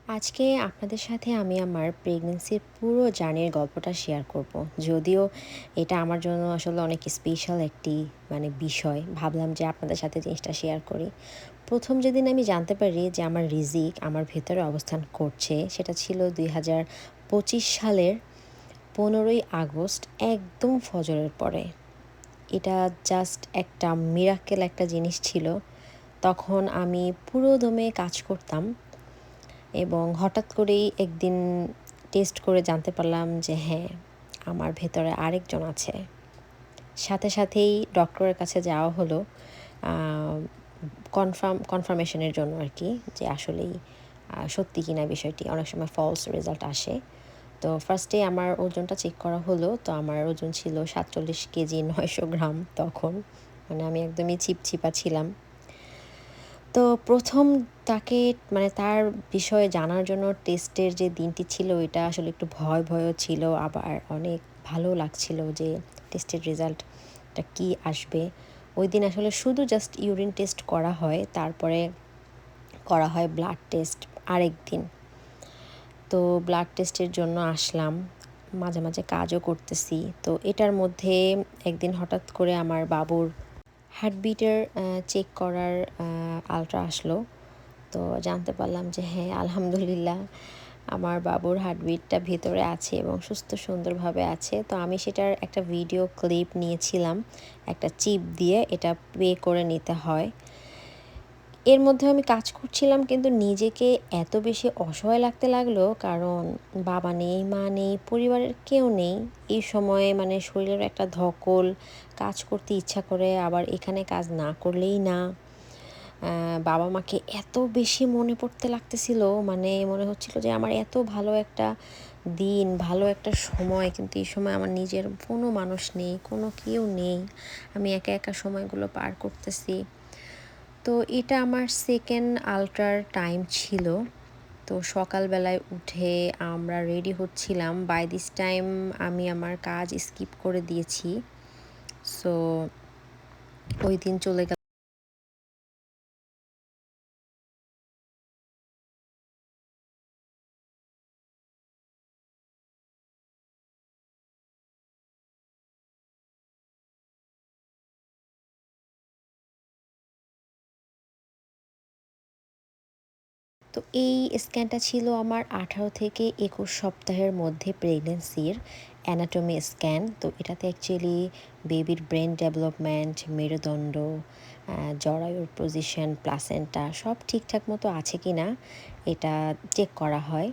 আজকে আপনাদের সাথে আমি আমার প্রেগনেন্সির পুরো জার্নির গল্পটা শেয়ার করব। যদিও এটা আমার জন্য আসলে অনেক স্পেশাল একটি বিষয়। ভাবলাম যে আপনাদের সাথে জিনিসটা শেয়ার করি। প্রথম যেদিন আমি জানতে পারি যে আমার রিজিক আমার ভেতরে অবস্থান করছে, সেটা ছিল ২০২৫ সালের ১৫ই আগস্ট, একদম ফজরের পরে। এটা জাস্ট একটা মিরাক্কেল একটা জিনিস ছিল। তখন আমি পুরোদমে কাজ করতাম এবং হঠাৎ করেই একদিন টেস্ট করে জানতে পারলাম যে হ্যাঁ, আমার ভেতরে আরেকজন আছে। সাথে সাথেই ডক্টরের কাছে যাওয়া হলো কনফার্মেশনের জন্য আর কি, যে আসলেই সত্যি কিনা বিষয়টি। অনেক সময় ফলস রেজাল্ট আসে। তো ফার্স্টে আমার ওজনটা চেক করা হলো। তো আমার ওজন ছিল ৪৭ কেজি ৯০০ গ্রাম তখন। আমি একদমই চিপচিপা ছিলাম। তো ১ম তাকে তার বিষয়ে জানার জন্য টেস্টের যে দিনটি ছিল, এটা আসলে একটু ভয়ও ছিল, আবার অনেক ভালো লাগছিল যে টেস্টের রেজাল্টটা কী আসবে। ওইদিন আসলে শুধু জাস্ট ইউরিন টেস্ট করা হয়, তারপরে করা হয় ব্লাড টেস্ট আরেকদিন। তো ব্লাড টেস্টের জন্য আসলাম। মাঝে মাঝে কাজও করতেছি। তো এটার মধ্যে একদিন হঠাৎ করে আমার বাবুর হার্টবিটের চেক করার আল্ট্রা আসলো। তো জানতে পারলাম যে হ্যাঁ, আলহামদুলিল্লাহ আমার বাবুর হার্টবিটটা ভেতরে আছে এবং সুস্থ সুন্দরভাবে আছে। তো আমি সেটার একটা ভিডিও ক্লিপ নিয়েছিলাম, একটা চিপ দিয়ে। এটা পে করে নিতে হয়। এর মধ্যে আমি কাজ করছিলাম, কিন্তু নিজেকে এত বেশি অসহায় লাগতে লাগলো, কারণ বাবা নেই, মা নেই, পরিবারের কেউ নেই। এই সময়ে শরীরের একটা ধকল, কাজ করতে ইচ্ছা করে, আবার এখানে কাজ না করলেই না। বাবা মাকে এত বেশি মনে পড়তে লাগতেছিল, মনে হচ্ছিল যে আমার এত ভালো একটা দিন, ভালো একটা সময়, কিন্তু এই সময় আমার নিজের কোনো মানুষ নেই, কোনো কেউ নেই। আমি একা একা সময়গুলো পার করতেছি। তো এটা আমার সেকেন্ড আল্ট্রার টাইম ছিল। তো সকালবেলায় উঠে আমরা রেডি হচ্ছিলাম। বাই দিস টাইম আমি আমার কাজ স্কিপ করে দিয়েছি। সো ওই দিন চলে গেল। তো এই স্ক্যানটা ছিল আমার ১৮ থেকে ২১ সপ্তাহের মধ্যে প্রেগনেন্সির অ্যানাটমি স্ক্যান। তো এটাতে অ্যাকচুয়ালি বেবির ব্রেন ডেভেলপমেন্ট, মেরুদণ্ড, জরায়ুর পজিশন, প্লাসেন্টা সব ঠিকঠাক মতো আছে কি না এটা চেক করা হয়।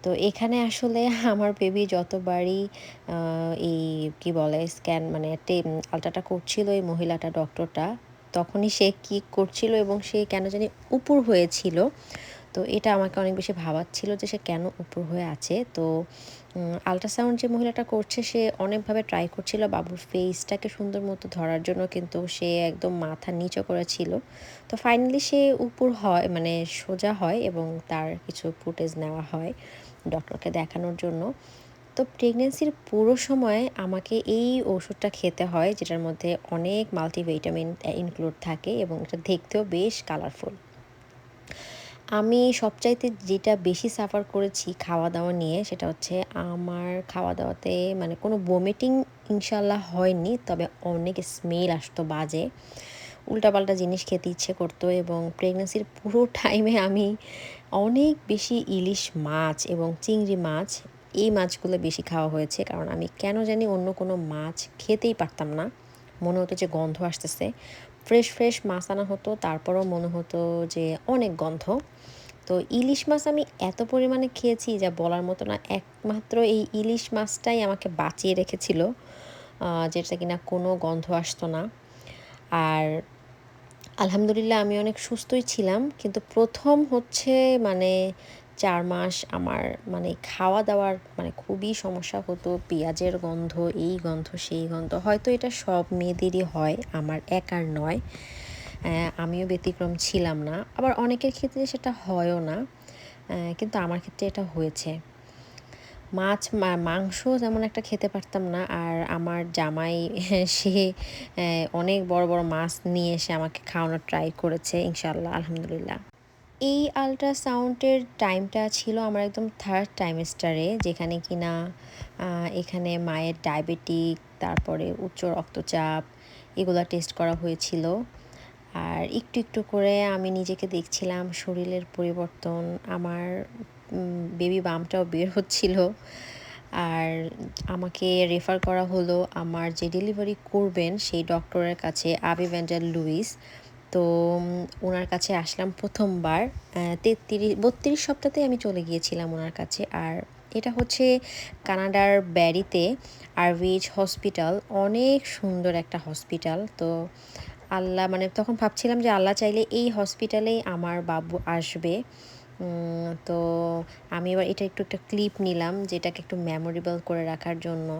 তো এখানে আসলে আমার বেবি যতবারই এই কি বলে স্ক্যান আলট্রাটা করছিল এই মহিলাটা, ডক্টরটা, তখনই সে কী করছিল এবং সে কেন জানি উপুড় হয়েছিল। তো এটা আমাকে অনেক বেশি ভাবাচ্ছিল যে সে কেন উপর হয়ে আছে। তো আল্ট্রাসাউন্ড যে মহিলাটা করছে, সে অনেকভাবে ট্রাই করছিল বাবুর ফেসটাকে সুন্দর মতো ধরার জন্য, কিন্তু সে একদম মাথা নিচু করেছিল। তো ফাইনালি সে উপর হয়, সোজা হয়, এবং তার কিছু ফুটেজ নেওয়া হয় ডক্টরকে দেখানোর জন্য। তো প্রেগনেন্সির পুরো সময় আমাকে এই ওষুধটা খেতে হয়, যেটার মধ্যে অনেক মাল্টিভিটামিন ইনক্লুড থাকে এবং এটা দেখতেও বেশ কালারফুল। আমি সবচাইতে যেটা বেশি সাফার করেছি খাওয়া-দাওয়া নিয়ে, সেটা হচ্ছে আমার খাওয়া-দাওয়াতে কোনো ভমিটিং ইনশাআল্লাহ হয়নি। তবে অনেক স্মেল আসতো বাজে। উল্টাপাল্টা জিনিস খেতে ইচ্ছে করতো, এবং প্রেগনেন্সির পুরো টাইমে আমি অনেক বেশি ইলিশ মাছ এবং চিংড়ি মাছ, এই মাছগুলো বেশি খাওয়া হয়েছে। কারণ আমি কেন জানি অন্য কোনো মাছ খেতেই পারতাম না। মনে হতো যে গন্ধ আসতেছে। ফ্রেশ মাছ আনা হতো, তারপরেও মনে হতো যে অনেক গন্ধ। তো ইলিশ মাছ আমি এত পরিমাণে খেয়েছি যা বলার মতো না। একমাত্র এই ইলিশ মাছটাই আমাকে বাঁচিয়ে রেখেছিল, যেটা কিনা কোনো গন্ধ আসতো না। আর আলহামদুলিল্লাহ আমি অনেক সুস্থই ছিলাম। কিন্তু ১ম হচ্ছে ৪ মাস আমার খাওয়া-দাওয়ার খুবই সমস্যা হতো। পেঁয়াজের গন্ধ, এই গন্ধ, সেই গন্ধ। হয়তো এটা সব মেয়েদেরই হয়, আমার একার নয়। আমিও ব্যতিক্রম ছিলাম না। আবার অনেকের ক্ষেত্রে সেটা হয়ও না। কিন্তু আমার ক্ষেত্রে এটা হয়েছে। মাংস যেমন একটা খেতে পারতাম না। আর আমার জামাই সে অনেক বড় মাছ নিয়ে এসে আমাকে খাওয়ানোর ট্রাই করেছে, ইনশাআল্লাহ, আলহামদুলিল্লাহ। এই আল্ট্রাসাউন্ডের টাইমটা ছিল আমার একদম থার্ড ট্রাইমেস্টারে, যেখানে কিনা এখানে মায়ের ডায়াবেটিক, তারপরে উচ্চ রক্তচাপ, এগুলা টেস্ট করা হয়েছিল। আর একটু একটু করে আমি নিজেকে দেখছিলাম, শরীরের পরিবর্তন, আমার বেবি বামটাও বের হচ্ছিল। আর আমাকে রেফার করা হলো আমার যে ডেলিভারি করবেন সেই ডক্টরের কাছে, আবি ভ্যান্ডার লুইস। তো ওনার কাছে আসলাম প্রথমবার। 32 সপ্তাহতে আমি চলে গিয়েছিলাম ওনার কাছে। আর এটা হচ্ছে কানাডার ব্যারিতে আরভিএইচ হসপিটাল, অনেক সুন্দর একটা হসপিটাল। তো আল্লাহ, মানে তখন ভাবছিলাম যে আল্লাহ চাইলে এই হসপিটালেই আমার বাবু আসবে। তো আমি এবার এটা একটু একটা ক্লিপ নিলাম, যেটাকে একটু মেমোরেবল করে রাখার জন্য।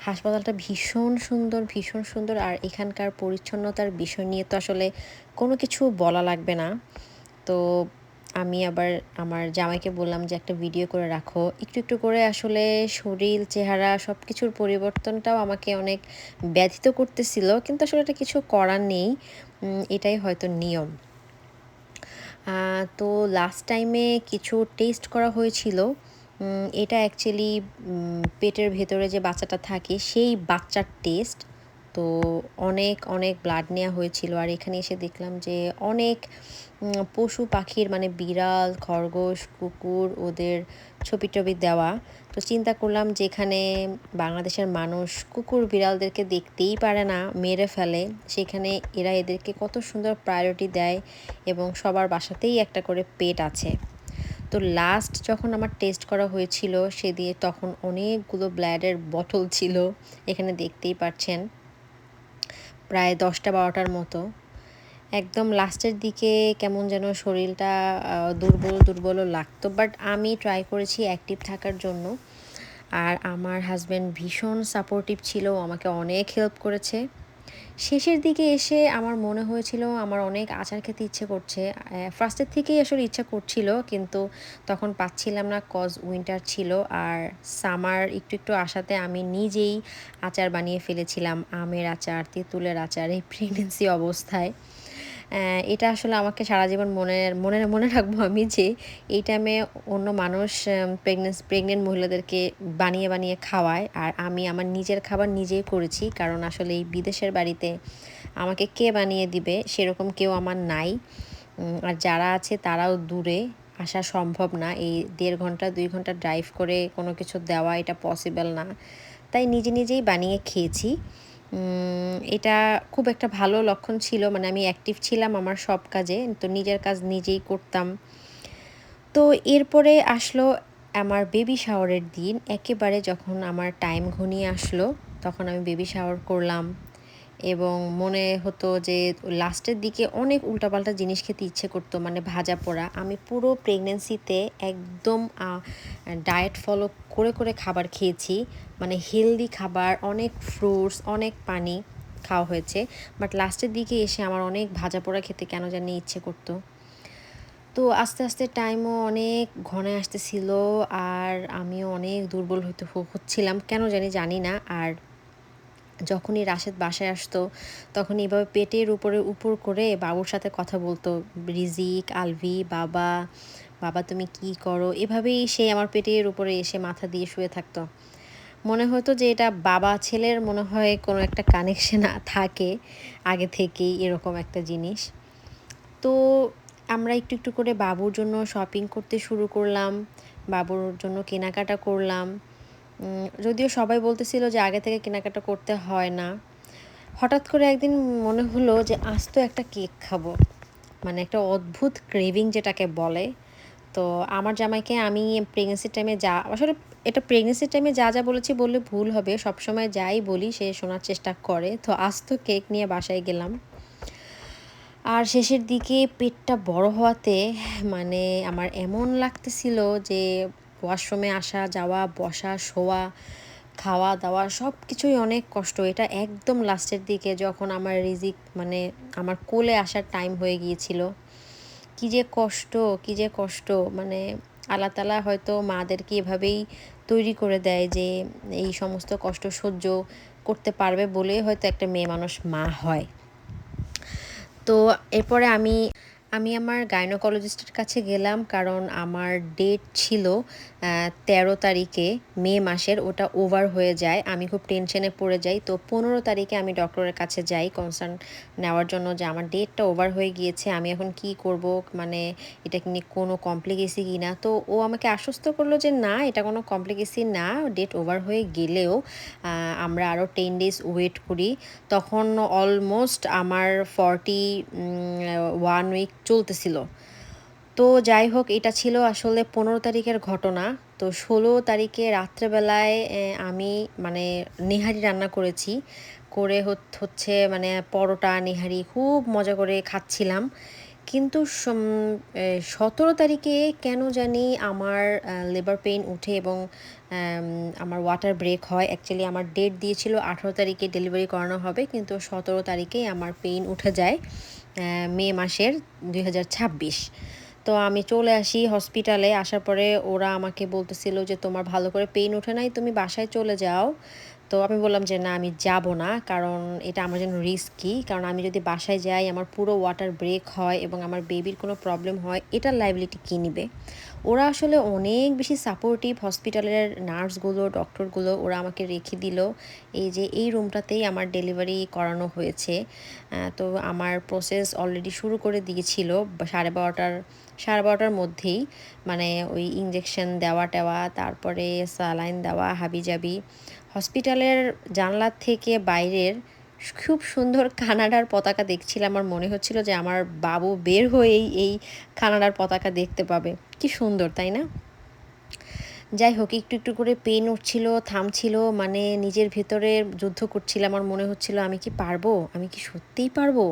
হাসপাতালটা ভীষণ সুন্দর, ভীষণ সুন্দর। আর এখানকার পরিচ্ছন্নতার বিষয় নিয়ে তো আসলে কোনো কিছু বলা লাগবে না। তো আমি আবার আমার জামাইকে বললাম যে একটা ভিডিও করে রাখো। একটু একটু করে আসলে শরীর, চেহারা সব কিছুর পরিবর্তনটাও আমাকে অনেক ব্যথিত করতেছিল, কিন্তু আসলে এটা কিছু করার নেই, এটাই হয়তো নিয়ম। তো লাস্ট টাইমে কিছু টেস্ট করা হয়েছিল। এটা অ্যাকচুয়ালি পেটের ভেতরে যে বাচ্চাটা থাকে সেই বাচ্চার টেস্ট। তো অনেক অনেক ব্লাড নেওয়া হয়েছিল। আর এখানে এসে দেখলাম যে অনেক পশু পাখির, মানে বিড়াল, খরগোশ, কুকুর, ওদের ছবি টবি দেওয়া। তো চিন্তা করলাম যে এখানে বাংলাদেশের মানুষ কুকুর বিড়ালদেরকে দেখতেই পারে না, মেরে ফেলে, সেখানে এরা এদেরকে কত সুন্দর প্রায়োরিটি দেয়, এবং সবার বাসাতেই একটা করে পেট আছে। তো লাস্ট যখন আমার টেস্ট করা হয়েছিল সে দিয়ে, তখন অনেকগুলো ব্লাডের বোতল ছিল, এখানে দেখতেই পাচ্ছেন প্রায় 10টা-12টার মতো। একদম লাস্টের দিকে কেমন যেন শরীরটা দুর্বল দুর্বলও লাগতো, বাট আমি ট্রাই করেছি অ্যাক্টিভ থাকার জন্য। আর আমার হাজব্যান্ড ভীষণ সাপোর্টিভ ছিল, আমাকে অনেক হেল্প করেছে। শেষের দিকে এসে আমার মনে হয়েছিল আমার অনেক আচার খেতে ইচ্ছে করছে। ফার্স্টের থেকেই আসলে ইচ্ছা করছিল, কিন্তু তখন পাচ্ছিলাম না, কজ উইন্টার ছিল। আর সামার একটু একটু আসাতে আমি নিজেই আচার বানিয়ে ফেলেছিলাম, আমের আচার, তেঁতুলের আচার, এই প্রেগনেন্সি অবস্থায়। এটা আসলে আমাকে সারা জীবন মনে মনে মনে রাখবো আমি, যে এই টাইমে অন্য মানুষ প্রেগনেন্ট মহিলাদেরকে বানিয়ে বানিয়ে খাওয়ায়, আর আমি আমার নিজের খাবার নিজেই করেছি। কারণ আসলে এই বিদেশের বাড়িতে আমাকে কে বানিয়ে দিবে সেরকম কেউ আমার নাই। আর যারা আছে তারাও দূরে, আসা সম্ভব না, এই 1.5 ঘন্টা 2 ঘন্টা ড্রাইভ করে কোনো কিছু দেওয়া এটা পসিবল না। তাই নিজে নিজেই বানিয়ে খেয়েছি। এটা খুব একটা ভালো লক্ষণ ছিল, মানে আমি অ্যাক্টিভ ছিলাম আমার সব কাজে, তো নিজের কাজ নিজেই করতাম। তো এরপরে আসলো আমার বেবি শাওয়ারের দিন। একেবারে যখন আমার টাইম ঘনিয়ে আসলো, তখন আমি বেবি শাওয়ার করলাম, এবং মনে হতো যে লাস্টের দিকে অনেক উল্টাপাল্টা জিনিস খেতে ইচ্ছে করতো, মানে ভাজা পোড়া। আমি পুরো প্রেগনেন্সিতে একদম ডায়েট ফলো করে করে খাবার খেয়েছি, মানে হেলদি খাবার, অনেক ফ্রুটস, অনেক পানি খাওয়া হয়েছে। বাট লাস্টের দিকে এসে আমার অনেক ভাজা পোড়া খেতে কেন জানি ইচ্ছে করতো। তো আস্তে আস্তে টাইমও অনেক ঘনে আসতেছিল, আর আমিও অনেক দুর্বল হচ্ছিলাম, কেন জানি না। আর যখনই রাশেদ বাসায় আসতো, তখন এইভাবে পেটের উপরে উপর করে বাবুর সাথে কথা বলতো, রিজিক, আলভি, বাবা, বাবা তুমি কি করো, এভাবেই সে আমার পেটের উপরে এসে মাথা দিয়ে শুয়ে থাকতো। মনে হতো যে এটা বাবা ছেলের মনে হয় কোনো একটা কানেকশন থাকে আগে থেকেই, এরকম একটা জিনিস। তো আমরা একটু একটু করে বাবুর জন্য শপিং করতে শুরু করলাম, বাবুর জন্য কেনাকাটা করলাম। যদিও সবাই বলতেছিল যে আগে থেকে কেনাকাটা করতে হয় না। হঠাৎ করে একদিন মনে হলো যে আজ তো একটা কেক খাবো, মানে একটা অদ্ভুত ক্রেভিং যেটাকে বলে। তো আমার জামাইকে আমি প্রেগনেন্সির টাইমে যা, আসলে এটা প্রেগনেন্সির টাইমে যা যা বলেছি বললে ভুল হবে, সবসময় যাই বলি সে শোনার চেষ্টা করে। তো আজ তো কেক নিয়ে বাসায় গেলাম। আর শেষের দিকে পেটটা বড় হওয়াতে, মানে আমার এমন লাগতেছিল যে ওয়াশরুমে আসা যাওয়া, বসা, শোয়া, খাওয়া দাওয়া সব কিছুই অনেক কষ্ট। এটা একদম লাস্টের দিকে যখন আমার রিজিক, মানে আমার কোলে আসার টাইম হয়ে গিয়েছিল। কী যে কষ্ট, কী যে কষ্ট, মানে আল্লাহ তাআলা হয়তো মাদেরকে এভাবেই তৈরি করে দেয় যে এই সমস্ত কষ্ট সহ্য করতে পারবে বলেই হয়তো একটা মেয়ে মানুষ মা হয়। তো এরপরে আমি আমার গাইনোকোলজিস্টের কাছে গেলাম, কারণ আমার ডেট ছিল ১৩ তারিখে মে মাসের, ওটা ওভার হয়ে যায়। আমি খুব টেনশনে পড়ে যাই। তো ১৫ তারিখে আমি ডক্টরের কাছে যাই কনসার্ন নেওয়ার জন্য যে আমার ডেটটা ওভার হয়ে গিয়েছে, আমি এখন কি করব, মানে এটা কি কোনো কমপ্লিকেসি কি না। তো ও আমাকে আশ্বস্ত করলো যে না, এটা কোনো কমপ্লিকেসি না, ডেট ওভার হয়ে গেলেও আমরা আরও 10 ডেজ ওয়েট করি। তখন অলমোস্ট আমার 41 উইক চলতেছিল। তো যাই হোক, এটা ছিল আসলে 15 তারিখের ঘটনা। তো 16 তারিখে রাত্রেবেলায় আমি মানে নেহারি রান্না করেছি, করে হচ্ছে মানে পরোটা নেহারি খুব মজা করে খাচ্ছিলাম। কিন্তু 17 তারিখে কেন জানি আমার লেবার পেইন উঠে এবং আমার ওয়াটার ব্রেক হয়। অ্যাকচুয়ালি আমার ডেট দিয়েছিল 18 তারিখে ডেলিভারি করানো হবে, কিন্তু 17 তারিখেই আমার পেইন উঠে যায়, মে মাসের 2026। তো আমি চলে আসি হসপিটালে। আসার পরে ওরা আমাকে বলতেছিল যে তোমার ভালো করে পেইন ওঠে নাই, তুমি বাসায় চলে যাও। তো আমি বললাম যে না, আমি যাব না, কারণ এটা আমার জন্য রিস্কি। কারণ আমি যদি বাসায় যাই, আমার পুরো ওয়াটার ব্রেক হয় এবং আমার বেবির কোনো প্রবলেম হয়, এটার লাইবিলিটি কী নিবে। ওরা আসলে অনেক বেশি সাপোর্টিভ, হসপিটালের নার্সগুলো, ডক্টরগুলো। ওরা আমাকে রেখে দিল এই যে এই রুমটাতেই আমার ডেলিভারি করানো হয়েছে। তো আমার প্রসেস অলরেডি শুরু করে দিয়েছিল 12:30টার মধ্যেই, মানে ওই ইঞ্জেকশন দেওয়া টেওয়া, তারপরে স্যালাইন দেওয়া, হাবিজাবি। হসপিটালের জানলার থেকে বাইরের খুব সুন্দর কানাডার পতাকা দেখছিলাম। আমার মনে হচ্ছিল যে আমার বাবু বের হয়েই এই কানাডার পতাকা দেখতে পাবে। কি সুন্দর, তাই না? যাই হোক, একটু একটু করে পেন উঠছিল, থামছিল, মানে নিজের ভেতরে যুদ্ধ করছিলাম। আমার মনে হচ্ছিল আমি কি পারবো, আমি কি সত্যিই পারবো।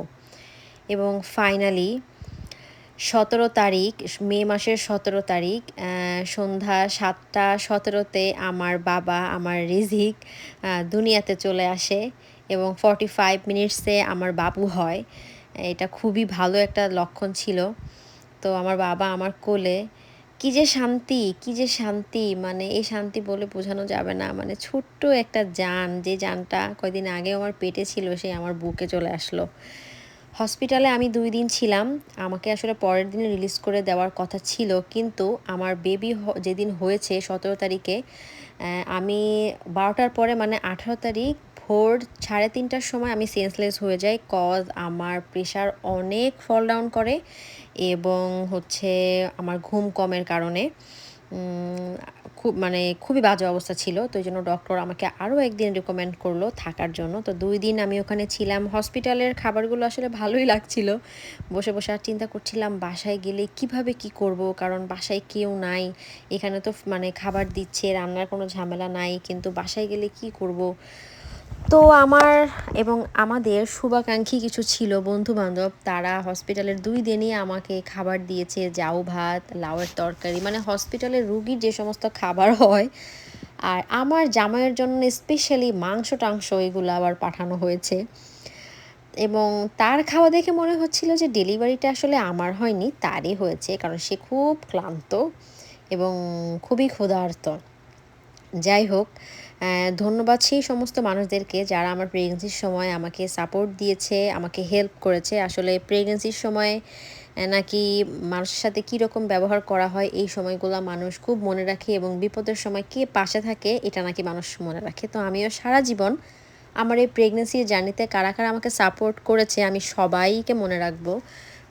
এবং ফাইনালি 17 তারিখ, মে মাসের 17 তারিখ সন্ধ্যা 7:17 আমার বাবা, আমার রিজিক দুনিয়াতে চলে আসে এবং 45 মিনিটসে আমার বাবু হয়। এটা খুবই ভালো একটা লক্ষণ ছিল। তো আমার বাবা আমার কোলে, কী যে শান্তি, কী যে শান্তি, মানে এই শান্তি বলে বোঝানো যাবে না। মানে ছোট্ট একটা জান, যে জানটা কয়দিন আগেও আমার পেটে ছিল, সে আমার বুকে চলে আসলো। হসপিটালে আমি 2 দিন ছিলাম। আমাকে আসলে পরের দিনে রিলিজ করে দেওয়ার কথা ছিল, কিন্তু আমার বেবি যেদিন হয়েছে 17 তারিখে, আমি 12টার পরে, মানে 18 তারিখ ভোর 3:30টার সময় আমি সেন্সলেস হয়ে যাই। কজ আমার প্রেশার অনেক ফল ডাউন করে এবং হচ্ছে আমার ঘুম কমের কারণে খুব মানে খুবই বাজে অবস্থা ছিল। তো এই জন্য ডক্টর আমাকে আরও একদিন রিকমেন্ড করলো থাকার জন্য। তো 2 দিন আমি ওখানে ছিলাম। হসপিটালের খাবারগুলো আসলে ভালোই লাগছিল। বসে বসে আর চিন্তা করছিলাম বাসায় গেলে কিভাবে কি করব, কারণ বাসায় কেউ নাই। এখানে তো মানে খাবার দিচ্ছে, রান্নার কোনো ঝামেলা নাই, কিন্তু বাসায় গেলে কি করব। তো আমার এবং আমাদের শুভাকাঙ্ক্ষী কিছু ছিল বন্ধুবান্ধব, তারা হসপিটালের 2 দিনই আমাকে খাবার দিয়েছে, জাউ ভাত, লাউয়ের তরকারি, মানে হসপিটালের রুগীর যে সমস্ত খাবার হয়। আর আমার জামাইয়ের জন্য স্পেশালি মাংস টাংস এগুলো আবার পাঠানো হয়েছে। এবং তার খাওয়া দেখে মনে হচ্ছিল যে ডেলিভারিটা আসলে আমার হয়নি, তারই হয়েছে, কারণ সে খুব ক্লান্ত এবং খুবই ক্ষুধার্ত। যাই হোক, ধন্যবাদ সেই সমস্ত মানুষদেরকে যারা আমার প্রেগনেন্সির সময় আমাকে সাপোর্ট দিয়েছে, আমাকে হেল্প করেছে। আসলে প্রেগনেন্সির সময় নাকি মানুষের সাথে কীরকম ব্যবহার করা হয়, এই সময়গুলো মানুষ খুব মনে রাখে, এবং বিপদের সময় কে পাশে থাকে এটা নাকি মানুষ মনে রাখে। তো আমিও সারা জীবন আমার এই প্রেগনেন্সির জার্নিতে কারা কারা আমাকে সাপোর্ট করেছে, আমি সবাইকে মনে রাখবো।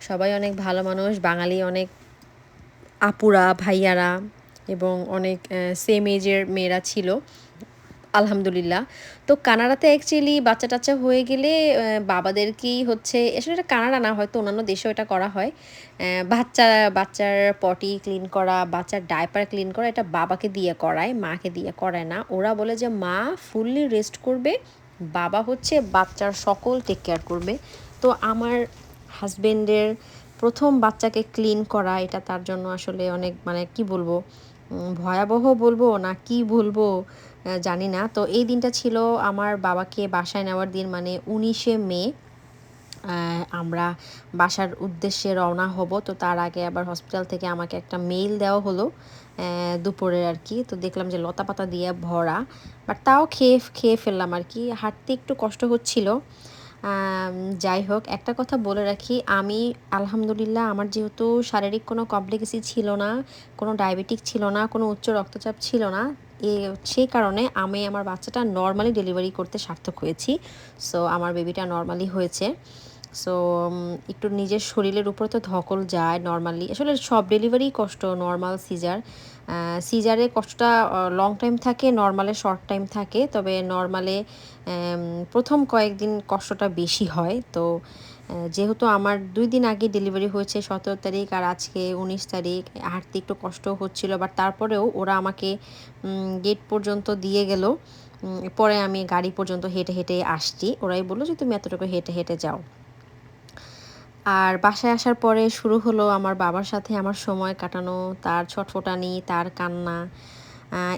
সবাই অনেক ভালো মানুষ, বাঙালি অনেক আপুরা, ভাইয়ারা এবং অনেক সেম এজের মেয়েরা ছিল, আলহামদুলিল্লাহ। তো কানাডাতে অ্যাকচুয়ালি বাচ্চা টাচ্চা হয়ে গেলে বাবাদেরকেই হচ্ছে, আসলে এটা কানাডা না, হয়তো অন্যান্য দেশেও এটা করা হয়, বাচ্চার পটি ক্লিন করা, বাচ্চার ডায়পার ক্লিন করা, এটা বাবাকে দিয়ে করায়, মাকে দিয়ে করায় না। ওরা বলে যে মা ফুললি রেস্ট করবে, বাবা হচ্ছে বাচ্চার সকল টেক কেয়ার করবে। তো আমার হাজবেন্ডের প্রথম বাচ্চাকে ক্লিন করা, এটা তার জন্য আসলে অনেক, মানে কি বলবো, ভয়াবহ বলবো না কি বলবো জানি না। তো এই দিনটা ছিল আমার বাবাকে বাসায় নেওয়ার দিন, মানে 19শে মে। আমরা বাসার উদ্দেশ্যে রওনা হব। তো তার আগে আবার হসপিটাল থেকে আমাকে একটা মেইল দেওয়া হলো দুপুরের আর কি। তো দেখলাম যে লতাপাতা দিয়ে ভরা, বাট তাও খেয়ে ফেললাম আর কি। হাঁটতে একটু কষ্ট হচ্ছিল। আম যাই হোক, একটা কথা বলে রাখি, আমি আলহামদুলিল্লাহ আমার যেহেতু শারীরিক কোনো কমপ্লিকেসি ছিল না, কোনো ডায়াবেটিক ছিল না, কোনো উচ্চ রক্তচাপ ছিল না, এ সেই কারণে আমি আমার বাচ্চাটা নরমালি ডেলিভারি করতে সার্থক হয়েছি। সো আমার বেবিটা নরমালি হয়েছে। সো একটু নিজের শরীরের উপর তো ধকল যায় নরমালি। আসলে সব ডেলিভারিই কষ্ট, নরমাল, সিজার। সিজারে কষ্টটা লং টাইম থাকে, নরমালে শর্ট টাইম থাকে। তবে নরমালে ১ম কয়েকদিন কষ্টটা বেশি হয়। তো যেহেতু আমার ২ দিন আগে ডেলিভারি হয়েছে ১৭ তারিখ আর আজকে ১৯ তারিখ, হাঁটতে একটু কষ্ট হচ্ছিল। বাট তারপরেও ওরা আমাকে গেট পর্যন্ত দিয়ে গেল। পরে আমি গাড়ি পর্যন্ত হেঁটে, হেঁটে আসছি। ওরাই বলল যে, "তুমি এতটুকু হেঁটে, হেঁটে যাও।" আর বাসায় আসার পরে শুরু হলো আমার বাবার সাথে আমার সময় কাটানো, তার ছটফটানি, তার কান্না।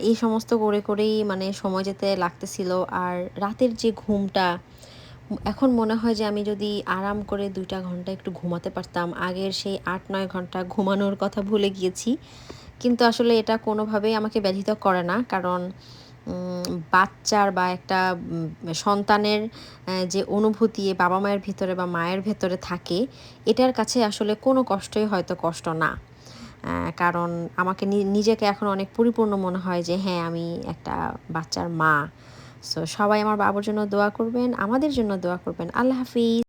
এই সমস্ত করে, করেই মানে সময় যেতে লাগতেছিল। আর রাতের যে ঘুমটা, এখন মনে হয় যে আমি যদি আরাম করে ২ টা ঘন্টা একটু ঘুমাতে পারতাম। আগের সেই ৮-৯ ঘন্টা ঘুমানোর কথা ভুলে গিয়েছি। কিন্তু আসলে এটা কোনোভাবেই আমাকে ব্যথিত করে না। কারণ বাচ্চার বা একটা সন্তানের যে অনুভূতি বাবা-মায়ের ভিতরে বা মায়ের ভেতরে থাকে, এটার কাছে আসলে কোনো কষ্টই হয়তো কষ্ট না। কারণ আমাকে নিজেকে এখন অনেক পরিপূর্ণ মনে হয় যে হ্যাঁ, আমি একটা বাচ্চার মা। সো সবাই আমার বাবুর জন্য দোয়া করবেন, আমাদের জন্য দোয়া করবেন। আল্লাহ হাফিজ।